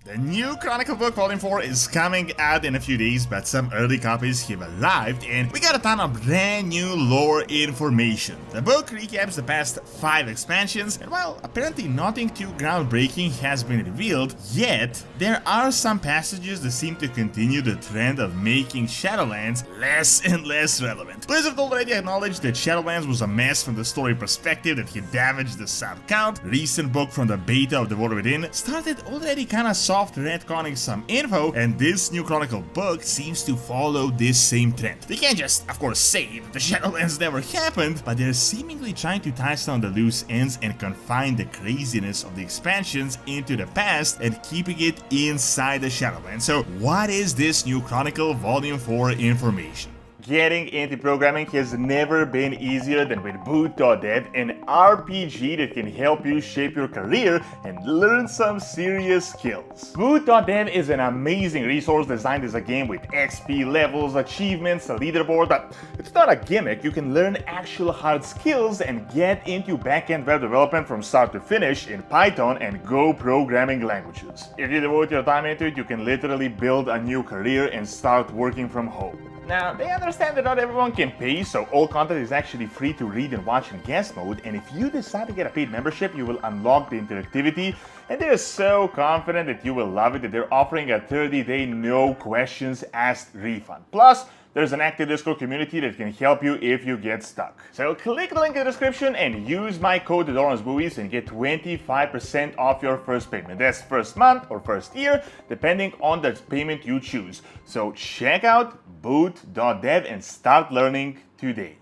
The new Chronicle book Volume 4 is coming out in a few days, but some early copies have arrived and we got a ton of brand new lore information. The book recaps the past 5 expansions, and while apparently nothing too groundbreaking has been revealed yet, there are some passages that seem to continue the trend of making Shadowlands less and less relevant. Blizzard already acknowledged that Shadowlands was a mess from the story perspective, that he damaged the sub count. Recent book from the beta of The War Within started already kinda soft retconning some info, and this new Chronicle book seems to follow this same trend. They can't just, of course, say that the Shadowlands never happened, but they're seemingly trying to tie down the loose ends and confine the craziness of the expansions into the past and keeping it inside the Shadowlands. So what is this new Chronicle Volume 4 information? Getting into programming has never been easier than with Boot.dev, an RPG that can help you shape your career and learn some serious skills. Boot.dev is an amazing resource designed as a game with XP levels, achievements, a leaderboard, but it's not a gimmick. You can learn actual hard skills and get into backend web development from start to finish in Python and Go programming languages. If you devote your time into it, you can literally build a new career and start working from home. Now, they understand that not everyone can pay, so all content is actually free to read and watch in guest mode, and if you decide to get a paid membership, you will unlock the interactivity, and they're so confident that you will love it that they're offering a 30-day no questions asked refund. Plus, there's an active Discord community that can help you if you get stuck. So click the link in the description and use my code Doronsmovies and get 25% off your first payment. That's first month or first year, depending on the payment you choose. So check out boot.dev and start learning today.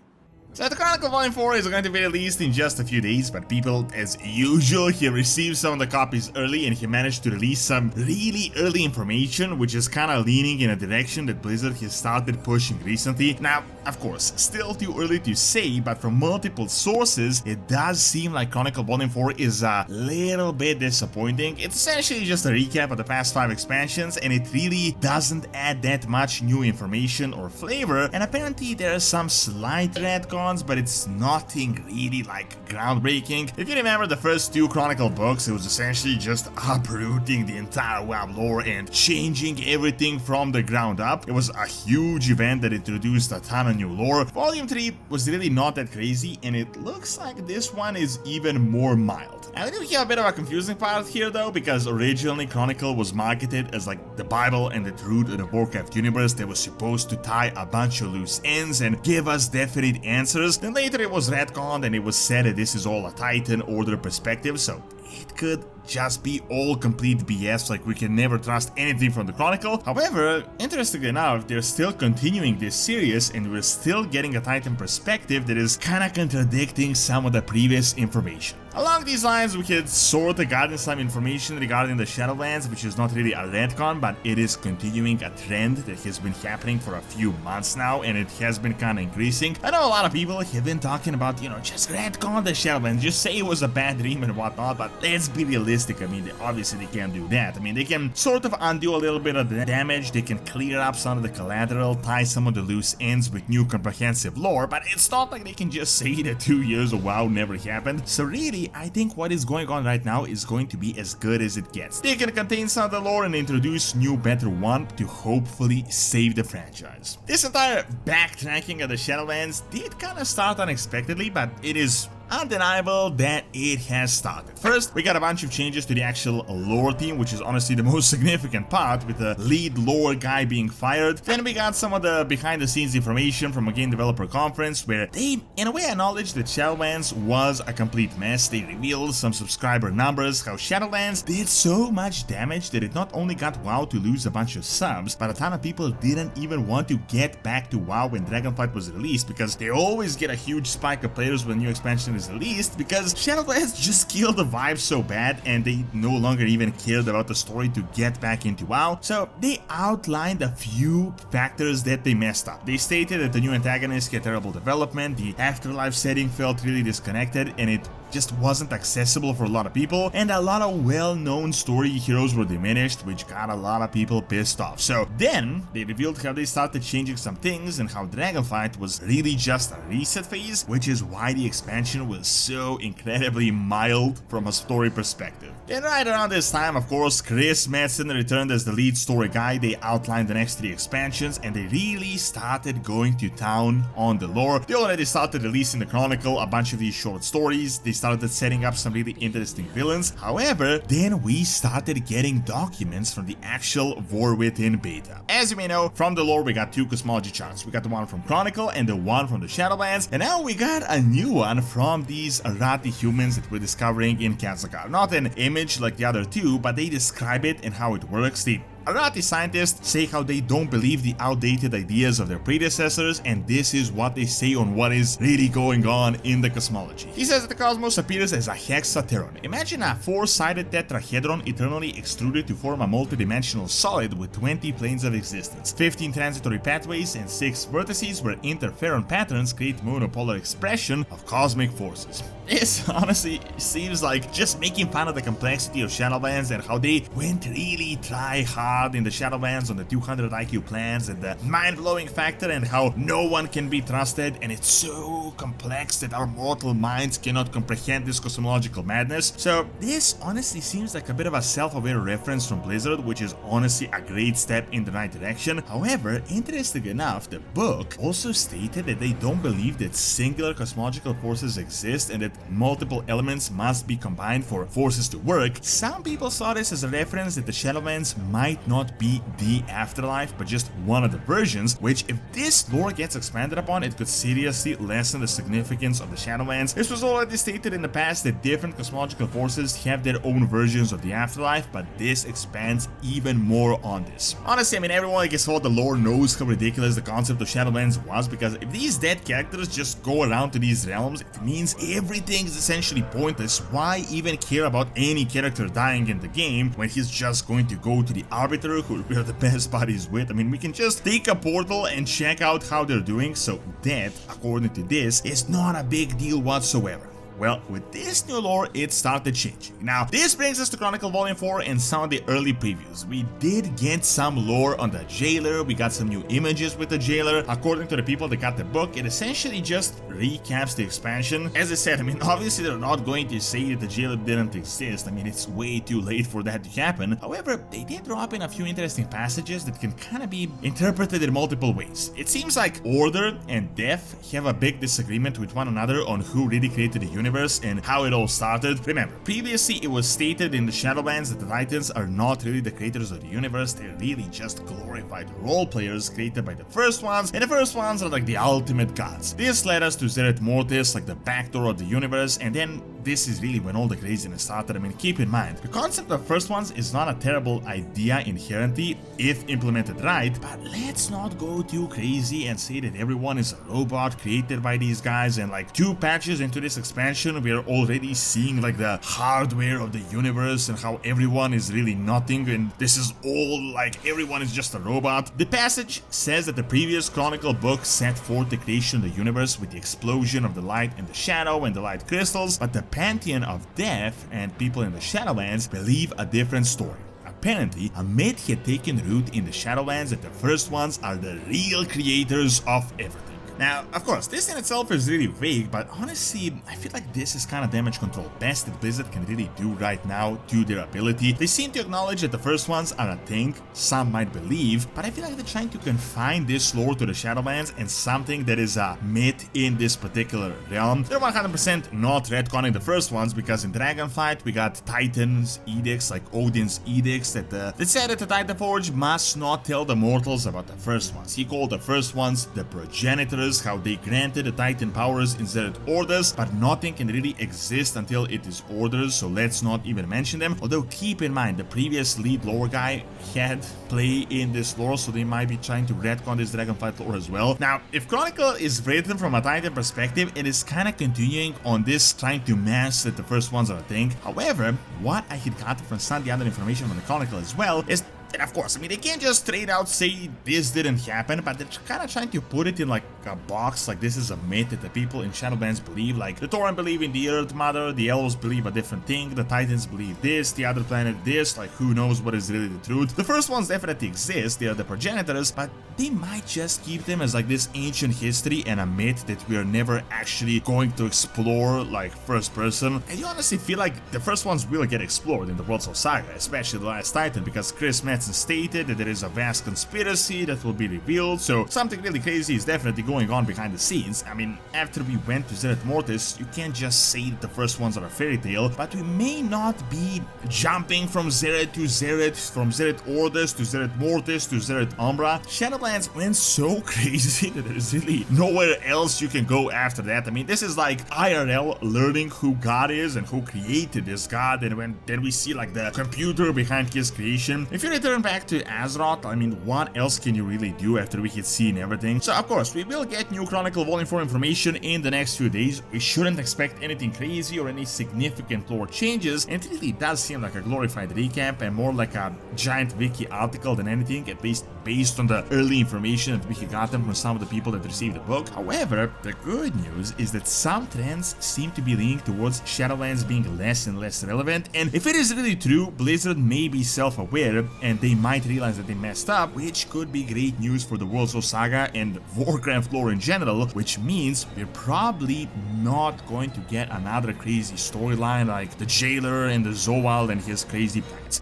So the Chronicle Volume 4 is going to be released in just a few days, but people, as usual, he received some of the copies early and he managed to release some really early information, which is kind of leaning in a direction that Blizzard has started pushing recently. Now, of course, still too early to say, but from multiple sources, it does seem like Chronicle Volume 4 is a little bit disappointing. It's essentially just a recap of the past 5 expansions, and it really doesn't add that much new information or flavor, and apparently there are some slight retcons, but it's nothing really like groundbreaking. If you remember the first 2 Chronicle books, it was essentially just uprooting the entire WoW lore and changing everything from the ground up. It was a huge event that introduced a ton of new lore. Volume 3 was really not that crazy, and it looks like this one is even more mild. I do have a bit of a confusing part here though, because originally Chronicle was marketed as like the Bible and the truth of the Warcraft universe that was supposed to tie a bunch of loose ends and give us definite answers. Then later it was retconned and it was said that this is all a Titan Order perspective, so it could just be all complete BS, like we can never trust anything from the Chronicle. However, interestingly enough, they're still continuing this series and we're still getting a Titan perspective that is kinda contradicting some of the previous information. Along these lines, we could sort of gotten some information regarding the Shadowlands, which is not really a retcon, but it is continuing a trend that has been happening for a few months now, and it has been kind of increasing. I know a lot of people have been talking about, just retcon the Shadowlands, just say it was a bad dream and whatnot, but let's be realistic. I mean, obviously they can't do that. I mean, they can sort of undo a little bit of the damage, they can clear up some of the collateral, tie some of the loose ends with new comprehensive lore, but it's not like they can just say that 2 years of WoW never happened. So really, I think what is going on right now is going to be as good as it gets. They can contain some of the lore and introduce new, better one to hopefully save the franchise. This entire backtracking of the Shadowlands did kind of start unexpectedly, but it is undeniable that it has started. First, we got a bunch of changes to the actual lore team, which is honestly the most significant part, with the lead lore guy being fired. Then we got some of the behind-the-scenes information from a game developer conference where they, in a way, acknowledged that Shadowlands was a complete mess. They revealed some subscriber numbers, how Shadowlands did so much damage that it not only got WoW to lose a bunch of subs, but a ton of people didn't even want to get back to WoW when Dragonflight was released, because they always get a huge spike of players when new expansion is released, because Shadowlands just killed the vibe so bad and they no longer even cared about the story to get back into WoW. So they outlined a few factors that they messed up. They stated that the new antagonist had terrible development, the afterlife setting felt really disconnected, and it just wasn't accessible for a lot of people, and a lot of well-known story heroes were diminished, which got a lot of people pissed off. So then they revealed how they started changing some things and how Dragonflight was really just a reset phase, which is why the expansion was so incredibly mild from a story perspective. And right around this time, of course, Chris Madsen returned as the lead story guy. They outlined the next 3 expansions and they really started going to town on the lore. They already started releasing the Chronicle, a bunch of these short stories. They started setting up some really interesting villains. However, then we started getting documents from the actual War Within beta. As you may know, from the lore we got 2 cosmology charts. We got the one from Chronicle and the one from the Shadowlands, and now we got a new one from these Arati humans that we're discovering in Kazakar. Not an image like the other 2, but they describe it and how it works. The Arati scientists say how they don't believe the outdated ideas of their predecessors, and this is what they say on what is really going on in the cosmology. He says that the cosmos appears as a hexateron. Imagine a 4-sided tetrahedron eternally extruded to form a multidimensional solid with 20 planes of existence, 15 transitory pathways, and 6 vertices where interferon patterns create monopolar expression of cosmic forces. This honestly seems like just making fun of the complexity of Shadowlands and how they went really try hard in the Shadowlands on the 200 IQ plans and the mind-blowing factor and how no one can be trusted, and it's so complex that our mortal minds cannot comprehend this cosmological madness. So this honestly seems like a bit of a self-aware reference from Blizzard, which is honestly a great step in the right direction. However, interesting enough, the book also stated that they don't believe that singular cosmological forces exist and that multiple elements must be combined for forces to work. Some people saw this as a reference that the Shadowlands might not be the afterlife, but just one of the versions, which if this lore gets expanded upon, it could seriously lessen the significance of the Shadowlands. This was already stated in the past that different cosmological forces have their own versions of the afterlife, but this expands even more on this. Honestly, I mean, everyone I guess all the lore knows how ridiculous the concept of Shadowlands was, because if these dead characters just go around to these realms, it means everything is essentially pointless. Why even care about any character dying in the game when he's just going to go to the Arbiter, who we're the best buddies with? I mean, we can just take a portal and check out how they're doing, so that, according to this, is not a big deal whatsoever. Well, with this new lore, it started changing. Now, this brings us to Chronicle Volume 4 and some of the early previews. We did get some lore on the Jailer, we got some new images with the Jailer. According to the people that got the book, it essentially just recaps the expansion. As I said, I mean, obviously they're not going to say that the Jailer didn't exist. I mean, it's way too late for that to happen. However, they did drop in a few interesting passages that can kind of be interpreted in multiple ways. It seems like Order and Death have a big disagreement with one another on who really created the universe and how it all started. Remember, previously it was stated in the Shadowlands that the Titans are not really the creators of the universe, they're really just glorified role players created by the first ones, and the first ones are like the ultimate gods. This led us to Zereth Mortis, like the backdoor of the universe, and then this is really when all the craziness started. I mean, keep in mind, the concept of first ones is not a terrible idea inherently if implemented right, but let's not go too crazy and say that everyone is a robot created by these guys, and like 2 patches into this expansion we are already seeing like the hardware of the universe and how everyone is really nothing and this is all like everyone is just a robot. The passage says that the previous Chronicle book set forth the creation of the universe with the explosion of the light and the shadow and the light crystals, but the pantheon of death and people in the Shadowlands believe a different story. Apparently, a myth had taken root in the Shadowlands that the first ones are the real creators of everything. Now, of course, this in itself is really vague, but honestly, I feel like this is kind of damage control best that Blizzard can really do right now to their ability. They seem to acknowledge that the first ones are a thing, some might believe, but I feel like they're trying to confine this lore to the Shadowlands and something that is a myth in this particular realm. They're 100% not retconning the first ones, because in Dragonflight we got Titan's edicts, like Odin's edicts, that said that the Titanforge must not tell the mortals about the first ones. He called the first ones the progenitors, how they granted the Titan powers in Zereth orders, but nothing can really exist until it is orders, so let's not even mention them. Although keep in mind, the previous lead lore guy had play in this lore, so they might be trying to retcon this Dragonflight lore as well. Now, if Chronicle is written from a Titan perspective, it is kind of continuing on this, trying to mask that the first ones are a thing. However, what I had gotten from some of the other information from the Chronicle as well is And of course, I mean, they can't just straight out say this didn't happen, but they're kind of trying to put it in like a box, like this is a myth that the people in Shadowlands believe. Like the Tauren believe in the Earth Mother, the Elves believe a different thing, the Titans believe this, the other planet this, like who knows what is really the truth. The first ones definitely exist, they are the progenitors, but they might just keep them as like this ancient history and a myth that we are never actually going to explore like first person. And you honestly feel like the first ones will get explored in the World Soul Saga, especially the last Titan, because Chris Metzen stated that there is a vast conspiracy that will be revealed, so something really crazy is definitely going on behind the scenes. I mean, after we went to Zereth Mortis, you can't just say that the first ones are a fairy tale, but we may not be jumping from Zereth to Zereth, from Zereth Ordis to Zereth Mortis to Zereth Umbra. Shadowlands went so crazy that there's really nowhere else you can go after that. I mean, this is like IRL learning who God is and who created this God, and then we see like the computer behind his creation. If you return back to Azeroth, I mean, what else can you really do after we hit C and everything? So of course, we will get new Chronicle Volume 4 information in the next few days. We shouldn't expect anything crazy or any significant lore changes, and it really does seem like a glorified recap and more like a giant wiki article than anything, at least based on the early information that we had gotten from some of the people that received the book. However, the good news is that some trends seem to be leaning towards Shadowlands being less and less relevant, and if it is really true, Blizzard may be self-aware and they might realize that they messed up, which could be great news for the World Soul Saga and Warcraft lore in general, which means we're probably not going to get another crazy storyline like the Jailer and the Zoal and his crazy plans.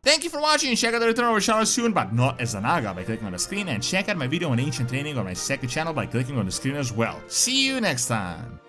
Thank you for watching. Check out the Return of Shadow soon, but not as a Naga, by clicking on the screen, and check out my video on ancient training on my second channel by clicking on the screen as well. See you next time!